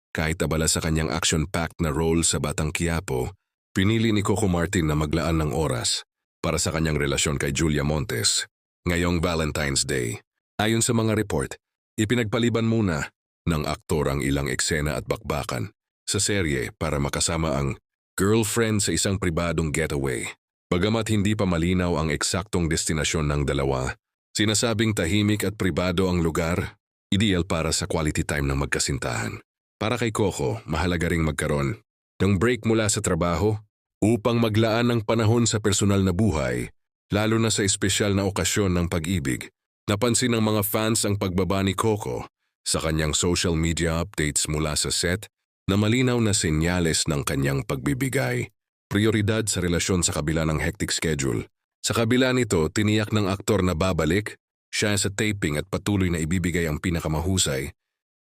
Kahit abala sa kanyang action-packed na role sa Batang Quiapo, pinili ni Coco Martin na maglaan ng oras para sa kanyang relasyon kay Julia Montes ngayong Valentine's Day. Ayon sa mga report, ipinagpaliban muna ng aktor ang ilang eksena at bakbakan sa serye para makasama ang girlfriend sa isang pribadong getaway. Bagamat hindi pa malinaw ang eksaktong destinasyon ng dalawa, sinasabing tahimik at pribado ang lugar, ideal para sa quality time ng magkasintahan. Para kay Coco, mahalaga ring magkaroon ng break mula sa trabaho upang maglaan ng panahon sa personal na buhay, lalo na sa espesyal na okasyon ng pag-ibig. Napansin ng mga fans ang pagbaba ni Coco sa kanyang social media updates mula sa set na malinaw na senyales ng kanyang pagbibigay. Prioridad sa relasyon sa kabila ng hectic schedule. Sa kabila nito, tiniyak ng aktor na babalik siya sa taping at patuloy na ibibigay ang pinakamahusay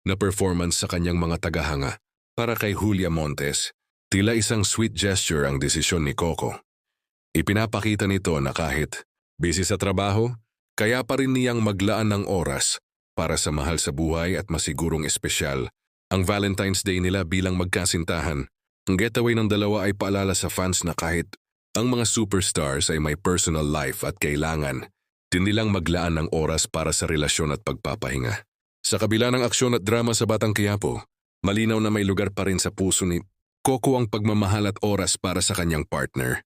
na performance sa kanyang mga tagahanga. Para kay Julia Montes, tila isang sweet gesture ang desisyon ni Coco. Ipinapakita nito na kahit busy sa trabaho, kaya pa rin niyang maglaan ng oras para sa mahal sa buhay at masigurong espesyal ang Valentine's Day nila bilang magkasintahan. Ang getaway ng dalawa ay paalala sa fans na kahit ang mga superstars ay may personal life at kailangan din nilang maglaan ng oras para sa relasyon at pagpapahinga. Sa kabila ng aksyon at drama sa Batang Quiapo, malinaw na may lugar pa rin sa puso ni Coco ang pagmamahal at oras para sa kanyang partner.